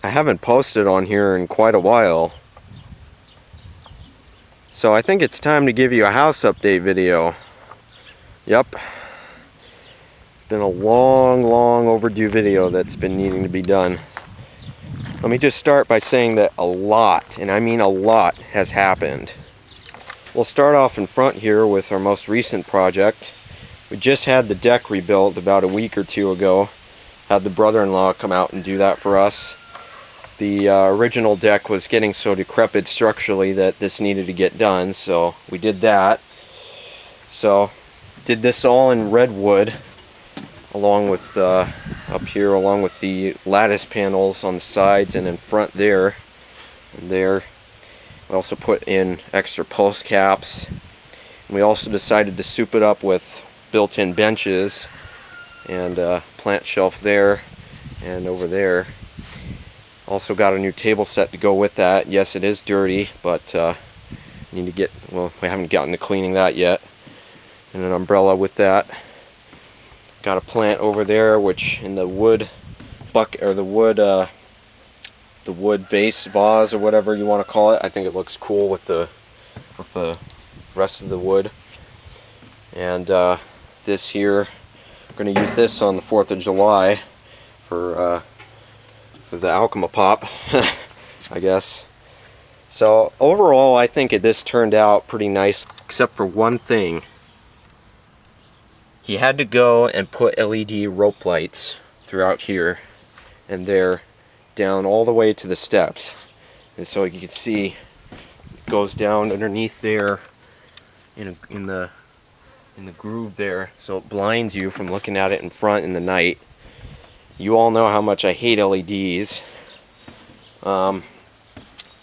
I haven't posted on here in quite a while. So I think it's time to give you a house update video. Yep. It's been a long overdue video that's been needing to be done. Let me just start by saying that a lot, and I mean a lot, has happened. We'll start off in front here with our most recent project. We just had the deck rebuilt about a week or two ago. Had the brother-in-law come out and do that for us. The original deck was getting so decrepit structurally that this needed to get done, so we did that. So, did this all in redwood, along with up here, along with the lattice panels on the sides and in front there. And there, we also put in extra post caps. And we also decided to soup it up with built-in benches and plant shelf there and over there. Also got a new table set to go with that. Yes, it is dirty, but need to get, well, we haven't gotten to cleaning that yet. And an umbrella with that. Got a plant over there, which in the wood bucket, or the wood vase, vase, or whatever you want to call it. I think it looks cool with the rest of the wood. And this here, we're going to use this on the 4th of July for the Alchema Pop, I guess. So overall, I think this turned out pretty nice, except for one thing. He had to go and put LED rope lights throughout here and there, down all the way to the steps. And so you can see it goes down underneath there in the groove there, so it blinds you from looking at it in front in the night. You all know how much I hate LEDs.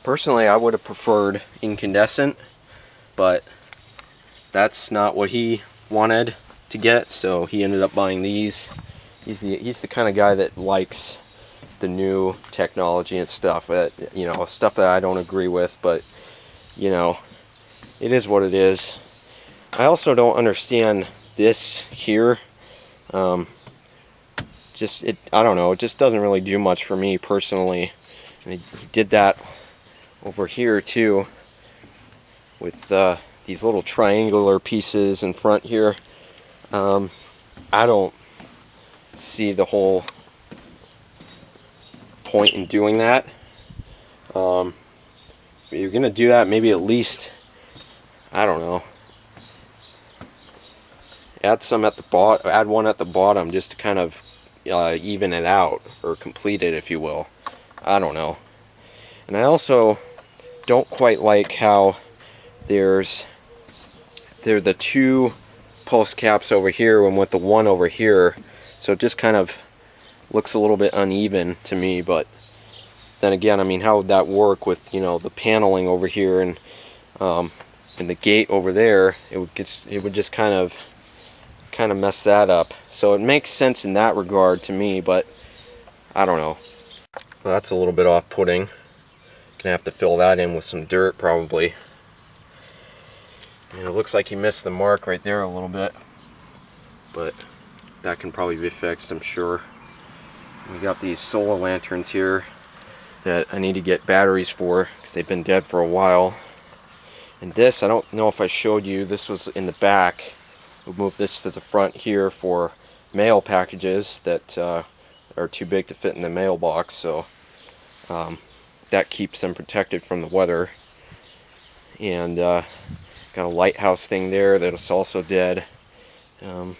Personally, I would have preferred incandescent, but that's not what he wanted to get, so he ended up buying these. He's the kind of guy that likes the new technology and stuff, that, you know, stuff that I don't agree with, but you know, it is what it is. I also don't understand this here. I don't know, it just doesn't really do much for me personally. And he did that over here too, with these little triangular pieces in front here. I don't see the whole point in doing that. If you're gonna do that, maybe at least, I don't know, add some at the bottom, add one at the bottom, just to kind of even it out, or complete it, if you will. I don't know. And I also don't quite like how there are the two post caps over here and with the one over here, so it just kind of looks a little bit uneven to me. But then again, I mean, how would that work with, you know, the paneling over here and the gate over there? It would just kind of mess that up. So it makes sense in that regard to me, but I don't know. Well, that's a little bit off-putting. Gonna have to fill that in with some dirt probably. And it looks like he missed the mark right there a little bit, but that can probably be fixed, I'm sure. We got these solar lanterns here that I need to get batteries for because they've been dead for a while. And this, I don't know if I showed you, this was in the back. We'll move this to the front here for mail packages that are too big to fit in the mailbox, so that keeps them protected from the weather. And got a lighthouse thing there that is also dead. And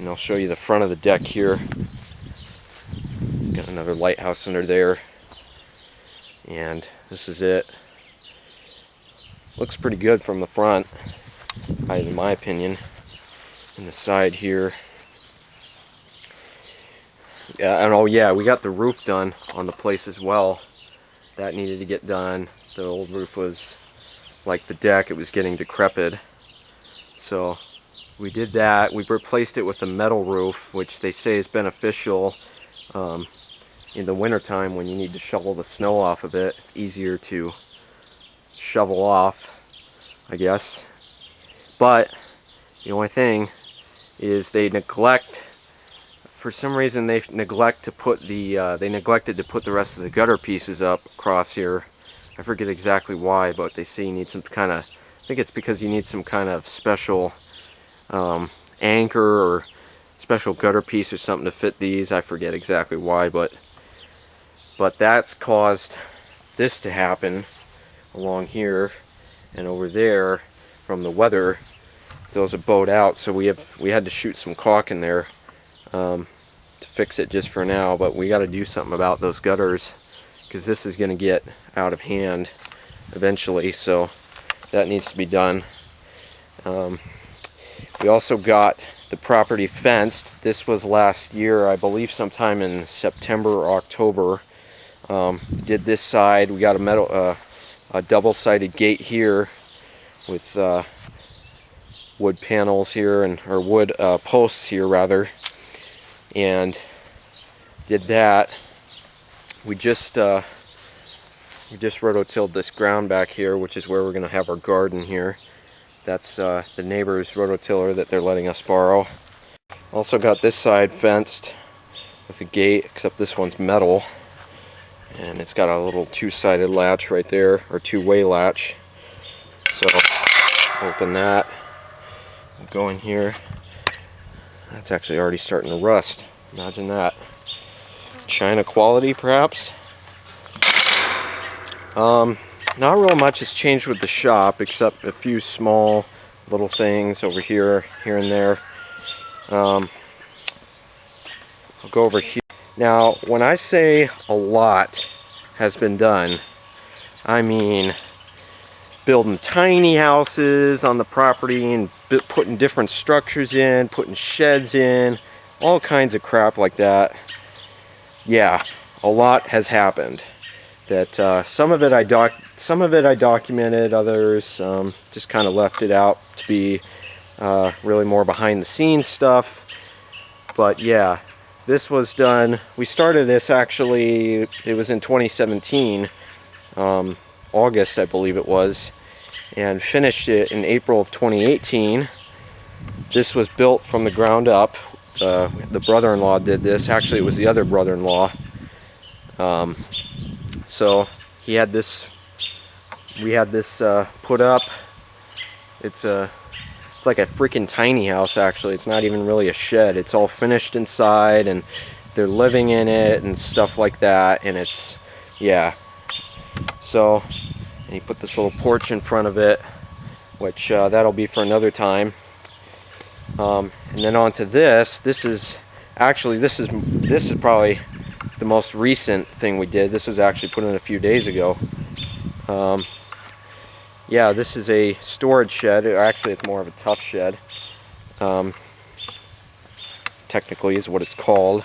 I'll show you the front of the deck here. Got another lighthouse under there. And this is it. Looks pretty good from the front, in my opinion. And the side here. Yeah, and oh yeah, we got the roof done on the place as well. That needed to get done. The old roof was like the deck, it was getting decrepit. So we did that. We replaced it with a metal roof, which they say is beneficial in the wintertime when you need to shovel the snow off of it. It's easier to shovel off, I guess. But the only thing is they neglect for some reason they neglected to put the rest of the gutter pieces up across here. I forget exactly why, but they say you need some kind of, I think it's because you need some kind of special anchor or special gutter piece or something to fit these. I forget exactly why, but that's caused this to happen along here and over there from the weather. Those are bowed out, so we had to shoot some caulk in there to fix it just for now, but we got to do something about those gutters because this is going to get out of hand eventually, so that needs to be done. We also got the property fenced. This was last year, I believe sometime in September or October. Did this side. We got a double-sided gate here with wood panels here, or wood posts here rather, and did that. We just rototilled this ground back here, which is where we're going to have our garden here. That's the neighbor's rototiller that they're letting us borrow. Also got this side fenced with a gate, except this one's metal, and it's got a little two-sided latch right there, or two-way latch. So open that, go in here. That's actually already starting to rust. Imagine that. China quality, perhaps. Not real much has changed with the shop, except a few small little things over here and there. I'll go over here. Now, when I say a lot has been done, I mean building tiny houses on the property and putting different structures in, putting sheds in, all kinds of crap like that. Yeah, a lot has happened. That some of it I documented, others just kind of left it out to be really more behind the scenes stuff. But yeah, this was done. We started this actually, it was in 2017, August I believe it was, and finished it in April of 2018. This was built from the ground up. The brother-in-law did this. Actually, it was the other brother-in-law. So he had this, we had this put up. It's like a freaking tiny house actually. It's not even really a shed. It's all finished inside and they're living in it and stuff like that, and it's, yeah. So, and he put this little porch in front of it, which that'll be for another time. And then onto this. This is actually, this is probably the most recent thing we did. This was actually put in a few days ago. Yeah, this is a storage shed. Actually, it's more of a tough shed. Technically is what it's called.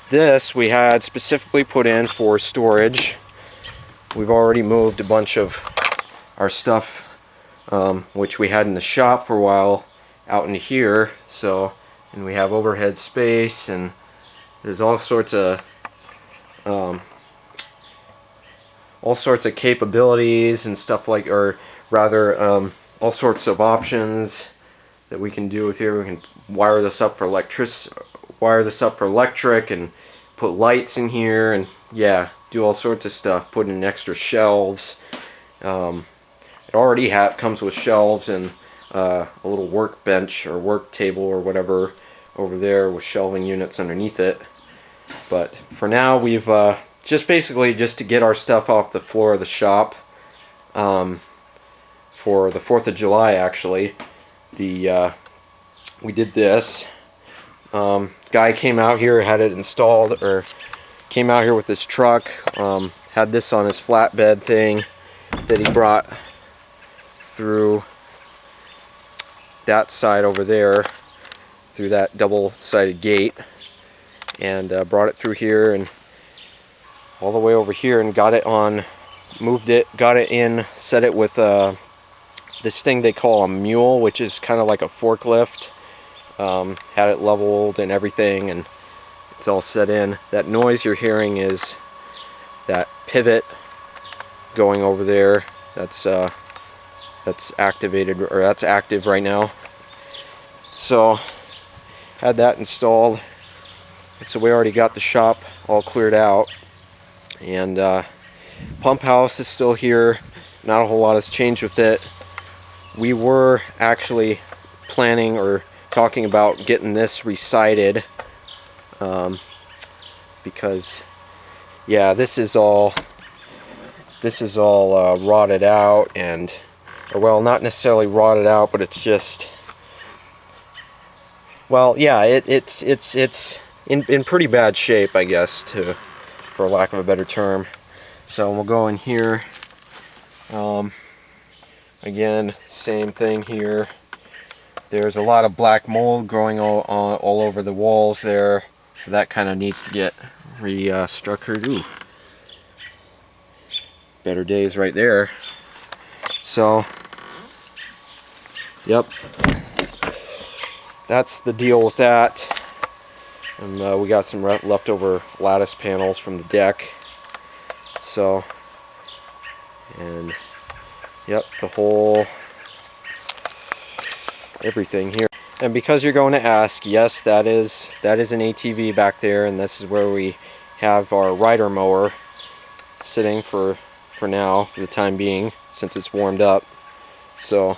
This we had specifically put in for storage. We've already moved a bunch of our stuff, which we had in the shop for a while, out into here. So, and we have overhead space, and there's all sorts of capabilities and stuff like, or rather, all sorts of options that we can do with here. We can wire this up for electric, and put lights in here, and yeah, do all sorts of stuff. Put in extra shelves. It already comes with shelves and a little workbench or work table or whatever over there with shelving units underneath it. But for now, we've just basically just to get our stuff off the floor of the shop for the 4th of July actually. We did this. Guy came out here, had it installed, or came out here with his truck, had this on his flatbed thing that he brought through that side over there, through that double-sided gate, and brought it through here and all the way over here, and got it on, moved it, got it in, set it with this thing they call a mule, which is kind of like a forklift. Had it leveled and everything, and it's all set in. That noise you're hearing is that pivot going over there. That's activated, or that's active right now. So had that installed. So we already got the shop all cleared out, and pump house is still here. Not a whole lot has changed with it. We were actually planning or talking about getting this resided, because yeah, this is all rotted out, and, or well, not necessarily rotted out, but it's just, well, yeah, it's in pretty bad shape, I guess, for lack of a better term. So we'll go in here. Again, same thing here. There's a lot of black mold growing all over the walls there, so that kind of needs to get restructured. Ooh, better days right there. So, yep, that's the deal with that. And we got some leftover lattice panels from the deck. So, and yep, the whole everything here. And because you're going to ask, yes, that is an ATV back there, and this is where we have our rider mower sitting for now, for the time being, since it's warmed up. So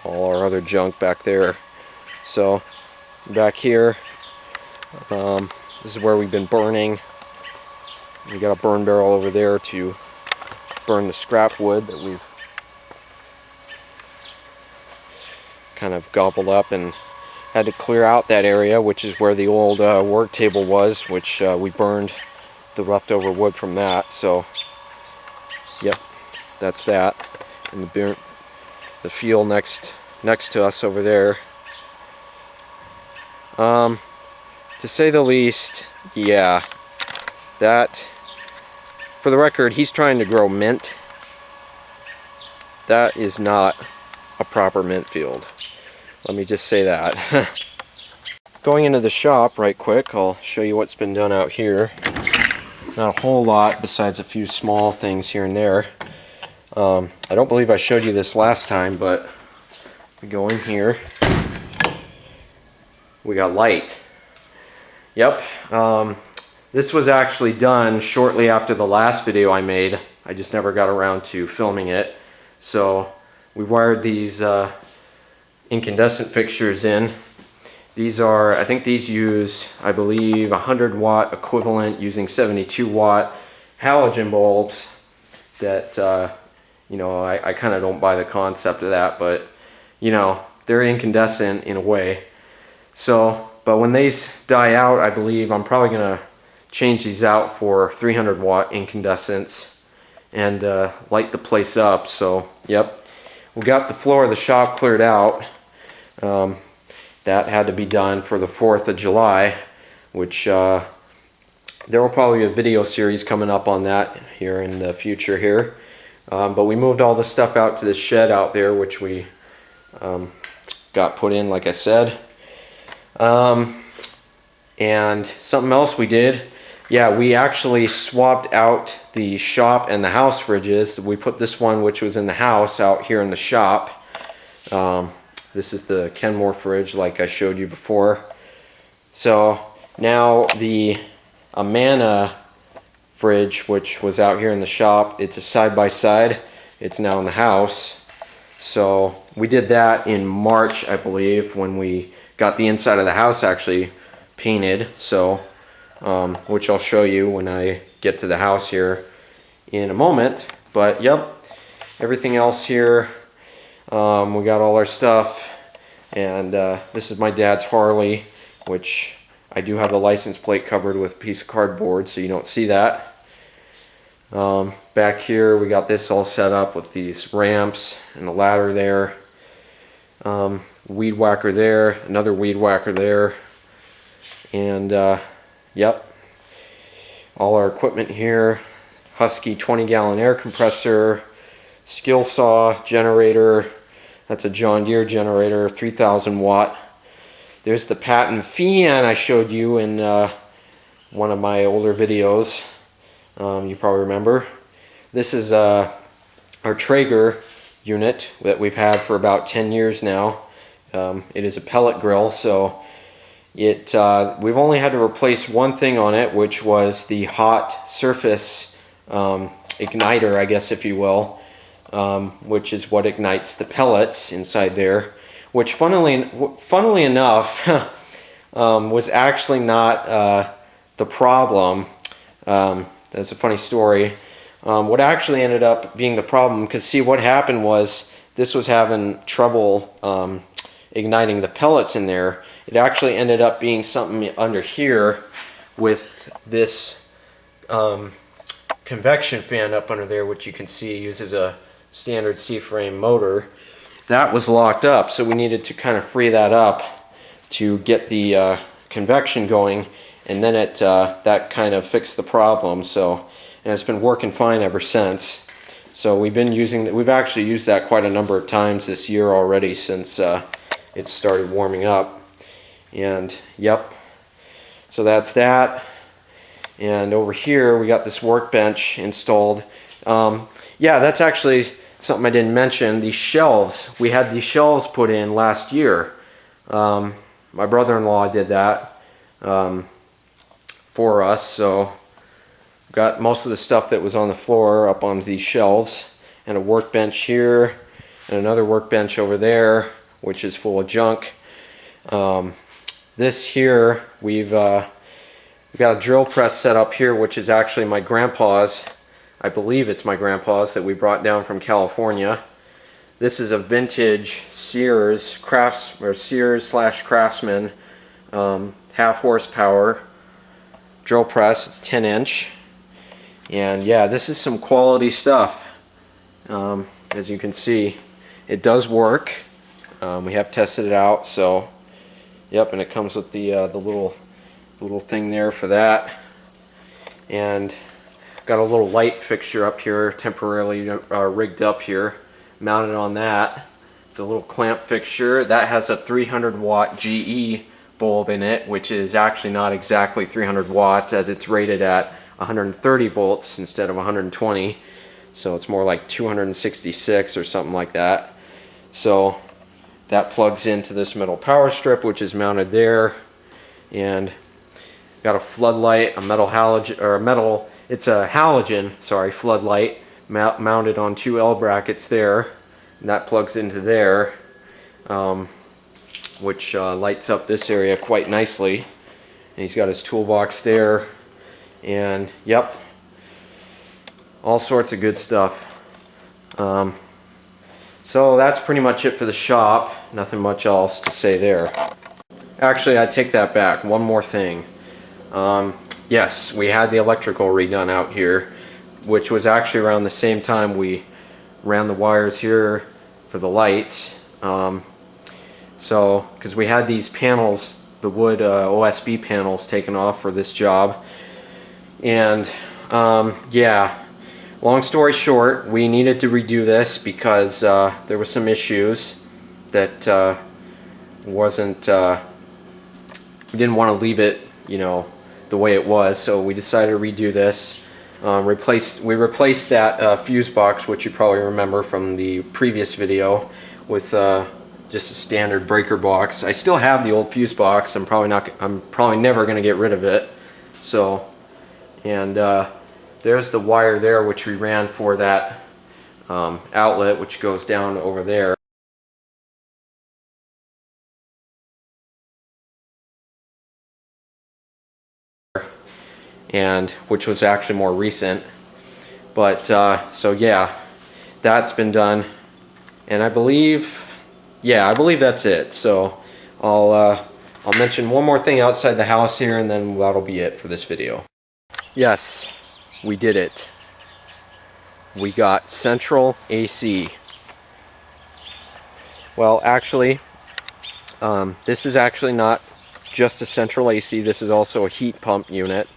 all our other junk back there. So back here, this is where we've been burning. We got a burn barrel over there to burn the scrap wood that we've kind of gobbled up, and had to clear out that area, which is where the old work table was, which we burned the leftover wood from that. So yep, that's that. And the field next to us over there. To say the least, yeah, that, for the record, he's trying to grow mint. That is not a proper mint field. Let me just say that. Going into the shop right quick, I'll show you what's been done out here. Not a whole lot besides a few small things here and there. I don't believe I showed you this last time, but we go in here. We got light. Yep. This was actually done shortly after the last video I made. I just never got around to filming it. So we wired these incandescent fixtures in. These are, I think these use, I believe, 100 watt equivalent using 72 watt halogen bulbs that, you know, I kind of don't buy the concept of that, but, you know, they're incandescent in a way. So, but when these die out, I believe I'm probably going to change these out for 300 watt incandescents and light the place up. So, yep, we got the floor of the shop cleared out. That had to be done for the 4th of July, which there will probably be a video series coming up on that here in the future here. But we moved all the stuff out to the shed out there, which we got put in, like I said. And something else we did, yeah, we actually swapped out the shop and the house fridges. We put this one, which was in the house, out here in the shop. This is the Kenmore fridge, like I showed you before. So now the Amana fridge, which was out here in the shop, it's a side-by-side. It's now in the house. So we did that in March, I believe, when we got the inside of the house actually painted. So, which I'll show you when I get to the house here in a moment. But yep, everything else here, we got all our stuff. And this is my dad's Harley, which I do have the license plate covered with a piece of cardboard, so you don't see that. Back here we got this all set up with these ramps and a ladder there. Weed whacker there, another weed whacker there. And yep, all our equipment here. Husky 20-gallon air compressor, skill saw, generator. That's a John Deere generator, 3,000 watt. There's the patent fan I showed you in one of my older videos. You probably remember. This is our Traeger unit that we've had for about 10 years now. It is a pellet grill, so We've only had to replace one thing on it, which was the hot surface igniter, I guess, if you will, which is what ignites the pellets inside there, which funnily enough was actually not the problem. That's a funny story. What actually ended up being the problem, because see, what happened was this was having trouble igniting the pellets in there. It actually ended up being something under here with this convection fan up under there, which you can see uses a standard C-frame motor. That was locked up, so we needed to kind of free that up to get the convection going, and then that kind of fixed the problem. So, and it's been working fine ever since. So we've actually used that quite a number of times this year already since it started warming up. And yep, so that's that. And over here we got this workbench installed. Yeah, that's actually something I didn't mention. These shelves, we had these shelves put in last year. My brother-in-law did that for us, so got most of the stuff that was on the floor up on these shelves, and a workbench here and another workbench over there, which is full of junk. This here, we've got a drill press set up here, which is actually my grandpa's. I believe it's my grandpa's that we brought down from California. This is a vintage Sears slash Craftsman half horsepower drill press. It's 10-inch, and yeah, this is some quality stuff. As you can see, it does work. We have tested it out, so yep, and it comes with the little thing there for that, and got a little light fixture up here, temporarily rigged up here, mounted on that. It's a little clamp fixture that has a 300-watt GE bulb in it, which is actually not exactly 300 watts, as it's rated at 130 volts instead of 120, so it's more like 266 or something like that. So that plugs into this metal power strip, which is mounted there, and got a floodlight, a metal halogen, or a metal, it's a halogen, sorry, floodlight mounted on 2 L brackets there, and that plugs into there, which lights up this area quite nicely. And he's got his toolbox there, and yep, all sorts of good stuff. So that's pretty much it for the shop. Nothing much else to say there. Actually, I take that back. One more thing. Yes, we had the electrical redone out here, which was actually around the same time we ran the wires here for the lights. So, because we had these panels, the wood OSB panels taken off for this job. And yeah, long story short, we needed to redo this because there were some issues that wasn't, we didn't want to leave it, you know, the way it was, so we decided to redo this. We replaced that fuse box, which you probably remember from the previous video, with just a standard breaker box. I still have the old fuse box. I'm probably never going to get rid of it. So, and there's the wire there, which we ran for that outlet, which goes down over there. And which was actually more recent, but so yeah, that's been done, and I believe that's it. So I'll mention one more thing outside the house here, and then that'll be it for this video. Yes, we did it. We got central AC. Well, actually, this is actually not just a central AC. This is also a heat pump unit,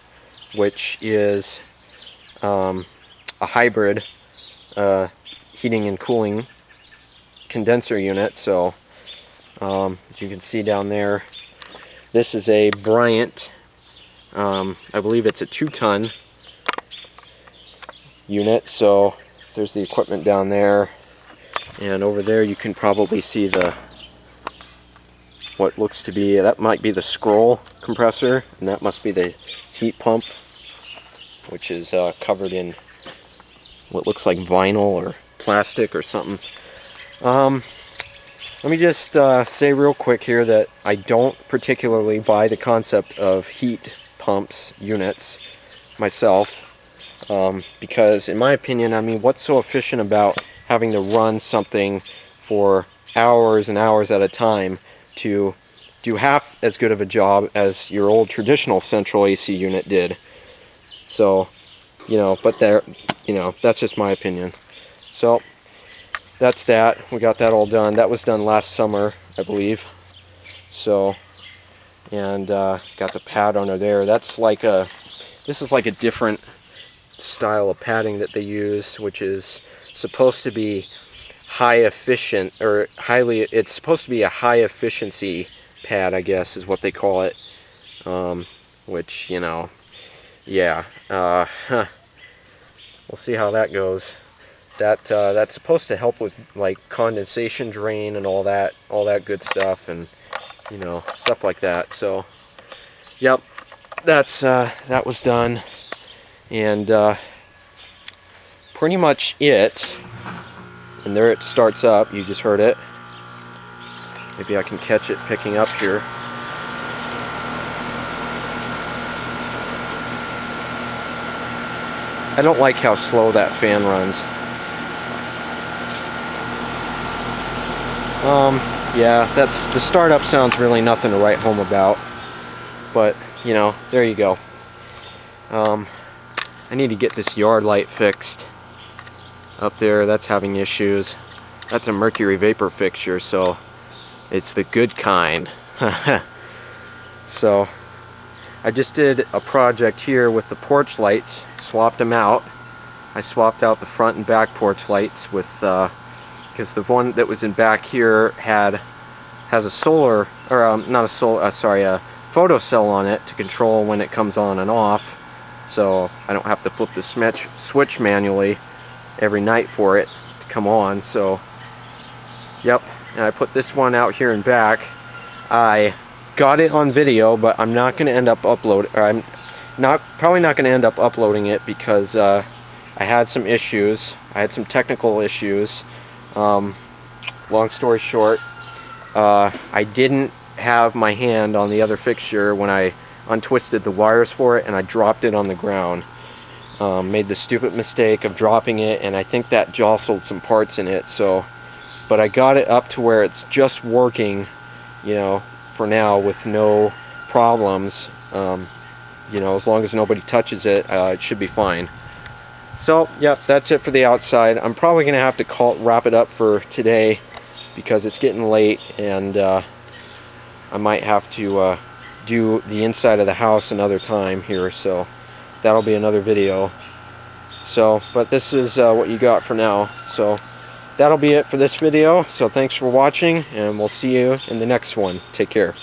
which is a hybrid heating and cooling condenser unit. So as you can see down there, this is a Bryant, I believe it's a 2-ton unit. So there's the equipment down there, and over there you can probably see the what looks to be, that might be the scroll compressor, and that must be the heat pump, which is covered in what looks like vinyl or plastic or something. Let me just say real quick here that I don't particularly buy the concept of heat pumps units myself, because in my opinion, I mean, what's so efficient about having to run something for hours and hours at a time to do half as good of a job as your old traditional central AC unit did? So, you know, but there, you know, that's just my opinion. So that's that. We got that all done. That was done last summer, I believe. So, and got the pad under there. That's like a, this is like a different style of padding that they use, which is supposed to be high efficient, or highly, it's supposed to be a high efficiency pad, I guess is what they call it. Which, you know, yeah, we'll see how that goes. That's supposed to help with like condensation drain and all that good stuff, and you know, stuff like that. So, yep, that's that was done, and pretty much it. And there it starts up. You just heard it. Maybe I can catch it picking up here. I don't like how slow that fan runs. Yeah, that's, the startup sounds really nothing to write home about, but you know, there you go. I need to get this yard light fixed up there. That's having issues. That's a mercury vapor fixture, so it's the good kind. So I just did a project here with the porch lights, swapped them out. I swapped out the front and back porch lights with because the one that was in back here has a solar, or not a solar, sorry, a photo cell on it to control when it comes on and off, so I don't have to flip the switch manually every night for it to come on. So yep, and I put this one out here in back. I got it on video, but I'm not going to end up uploading, or I'm probably not going to end up uploading it because I had some issues. I had some technical issues. Long story short, I didn't have my hand on the other fixture when I untwisted the wires for it, and I dropped it on the ground. Made the stupid mistake of dropping it, and I think that jostled some parts in it. So, but I got it up to where it's just working, you know, for now with no problems. You know, as long as nobody touches it, it should be fine. So, yep, that's it for the outside. I'm probably going to have to wrap it up for today because it's getting late, and I might have to do the inside of the house another time here, so that'll be another video. So, but this is what you got for now. So, that'll be it for this video. So, thanks for watching, and we'll see you in the next one. Take care.